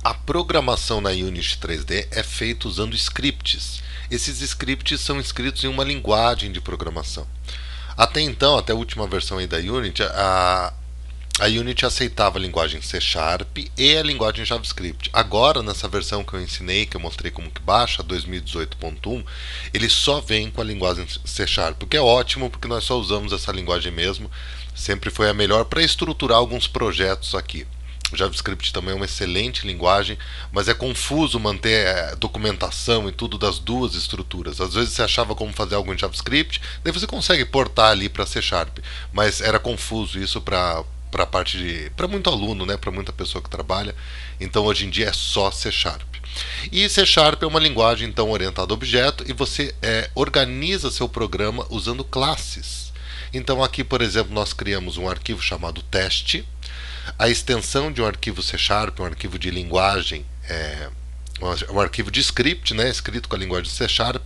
A programação na Unity 3D é feita usando scripts. Esses scripts são escritos em uma linguagem de programação. Até então, até a última versão aí da Unity, a Unity aceitava a linguagem C Sharp e a linguagem JavaScript. Agora, nessa versão que eu ensinei, que eu mostrei como que baixa, 2018.1, ele só vem com a linguagem C Sharp, o que é ótimo, porque nós só usamos essa linguagem mesmo. Sempre foi a melhor para estruturar alguns projetos aqui. O JavaScript também é uma excelente linguagem, mas é confuso manter documentação e tudo das duas estruturas. Às vezes você achava como fazer algo em JavaScript, daí você consegue portar ali para C Sharp, mas era confuso isso para parte de para muito aluno, né, para muita pessoa que trabalha. Então hoje em dia é só C Sharp. E C Sharp é uma linguagem então orientada a objeto e você organiza seu programa usando classes. Então aqui, por exemplo, nós criamos um arquivo chamado teste. A extensão de um arquivo C Sharp, um arquivo de linguagem, um arquivo de script, né, escrito com a linguagem C Sharp,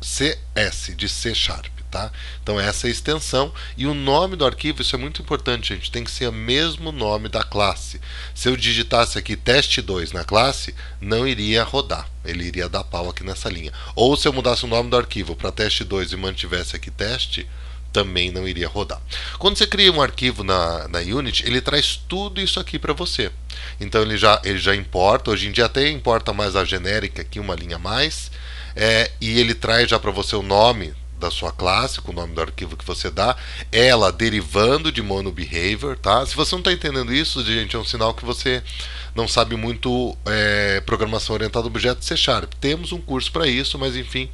.cs de C Sharp. Tá? Então essa é a extensão e o nome do arquivo, isso é muito importante, gente, tem que ser o mesmo nome da classe. Se eu digitasse aqui teste2 na classe, não iria rodar, ele iria dar pau aqui nessa linha. Ou se eu mudasse o nome do arquivo para teste2 e mantivesse aqui teste, também não iria rodar. Quando você cria um arquivo na Unity, ele traz tudo isso aqui para você. Então ele já importa, hoje em dia até importa mais a genérica aqui, uma linha a mais, e ele traz já para você o nome da sua classe, com o nome do arquivo que você dá, ela derivando de MonoBehavior, tá? Se você não está entendendo isso, gente, é um sinal que você não sabe muito programação orientada a objetos C Sharp. Temos um curso para isso, mas enfim,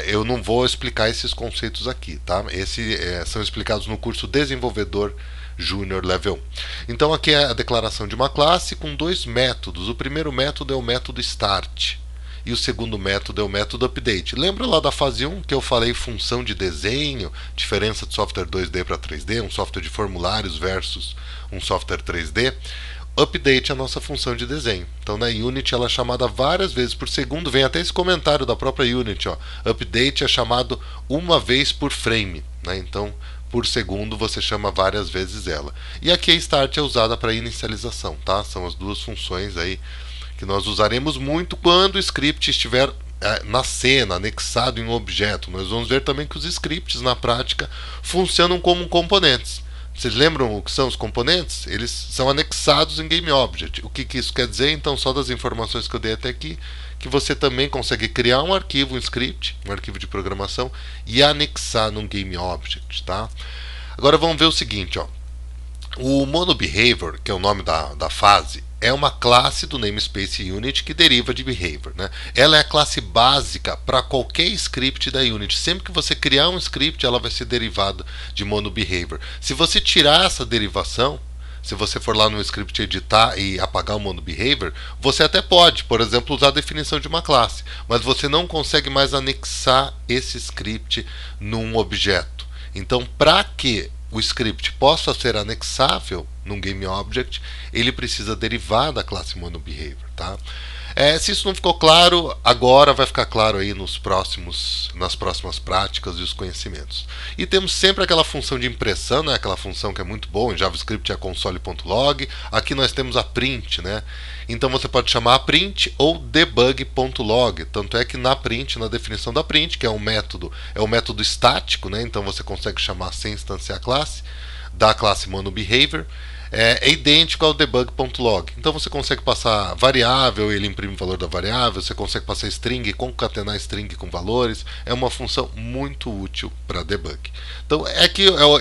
eu não vou explicar esses conceitos aqui, tá? Esses são explicados no curso Desenvolvedor Júnior Level 1. Então aqui é a declaração de uma classe com dois métodos. O primeiro método é o método start e o segundo método é o método update. Lembra lá da fase 1 que eu falei função de desenho, diferença de software 2D para 3D, um software de formulários versus um software 3D? Update é a nossa função de desenho. Então na Unity ela é chamada várias vezes por segundo, vem até esse comentário da própria Unity, ó. Update é chamado uma vez por frame, né? Então por segundo você chama várias vezes ela. E aqui a start é usada para inicialização, tá? São as duas funções aí que nós usaremos muito quando o script estiver na cena, anexado em um objeto. Nós vamos ver também que os scripts na prática funcionam como componentes. Vocês lembram o que são os componentes? Eles são anexados em GameObject. O que isso quer dizer? Então, só das informações que eu dei até aqui, que você também consegue criar um arquivo, um script, um arquivo de programação e anexar num GameObject, tá? Agora vamos ver o seguinte, ó. O MonoBehavior, que é o nome da fase, é uma classe do namespace Unity que deriva de behavior, né? Ela é a classe básica para qualquer script da Unity. Sempre que você criar um script, ela vai ser derivada de MonoBehavior. Se você tirar essa derivação, se você for lá no script editar e apagar o MonoBehavior, você até pode, por exemplo, usar a definição de uma classe, mas você não consegue mais anexar esse script num objeto. Então, para que o script possa ser anexável num GameObject, ele precisa derivar da classe MonoBehavior, tá? Se isso não ficou claro, agora vai ficar claro aí nas próximas práticas e os conhecimentos. E temos sempre aquela função de impressão, né? Aquela função que é muito boa, em JavaScript é a console.log. Aqui nós temos a print, né? Então você pode chamar a print ou debug.log. Tanto é que na print, na definição da print, que é o método estático, né? Então você consegue chamar sem instanciar a classe, da classe MonoBehavior. É idêntico ao debug.log. Então você consegue passar variável, ele imprime o valor da variável, você consegue passar string, concatenar string com valores. É uma função muito útil para debug. Então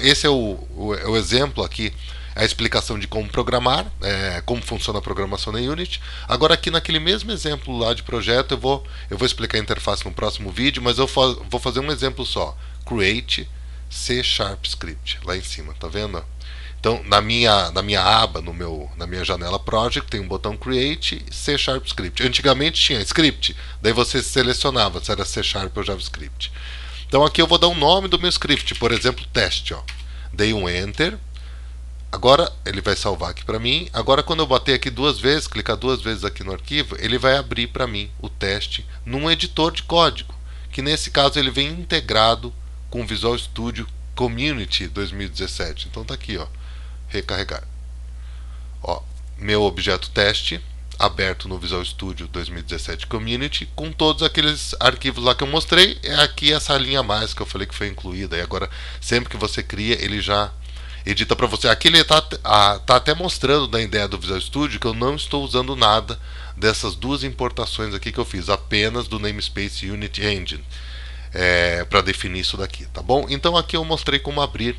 esse é o exemplo aqui, a explicação de como programar, como funciona a programação na Unity. Agora aqui naquele mesmo exemplo lá de projeto, eu vou explicar a interface no próximo vídeo, mas eu vou fazer um exemplo só. Create C Sharp Script, lá em cima, tá vendo? Então, na minha aba, na minha janela Project, tem um botão Create C Sharp Script. Antigamente tinha Script, daí você selecionava se era C Sharp ou JavaScript. Então aqui eu vou dar um nome do meu script, por exemplo, teste. Ó. Dei um Enter. Agora ele vai salvar aqui para mim. Agora quando eu bater aqui duas vezes, clicar duas vezes aqui no arquivo, ele vai abrir para mim o teste num editor de código, que nesse caso ele vem integrado com o Visual Studio Community 2017. Então tá aqui, ó. Recarregar. Ó, meu objeto teste aberto no Visual Studio 2017 Community, com todos aqueles arquivos lá que eu mostrei. É aqui essa linha a mais que eu falei que foi incluída. E agora, sempre que você cria, ele já edita para você. Aqui ele tá até mostrando na ideia do Visual Studio que eu não estou usando nada dessas duas importações aqui que eu fiz, apenas do namespace Unity Engine, para definir isso daqui, tá bom? Então aqui eu mostrei como abrir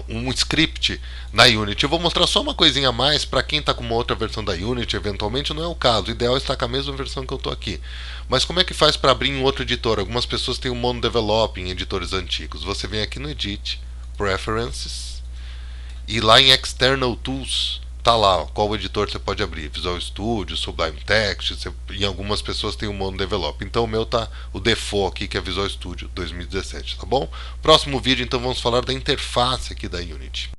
um script na Unity. Eu vou mostrar só uma coisinha a mais para quem está com uma outra versão da Unity, eventualmente não é o caso. O ideal é estar com a mesma versão que eu estou aqui. Mas como é que faz para abrir em outro editor? Algumas pessoas têm o Mono Develop em editores antigos. Você vem aqui no Edit, Preferences, e lá em External Tools tá lá qual editor você pode abrir: Visual Studio, Sublime Text. E algumas pessoas têm o Mono Develop. Então o meu tá o default aqui, que é Visual Studio 2017, tá bom? Próximo vídeo então vamos falar da interface aqui da Unity.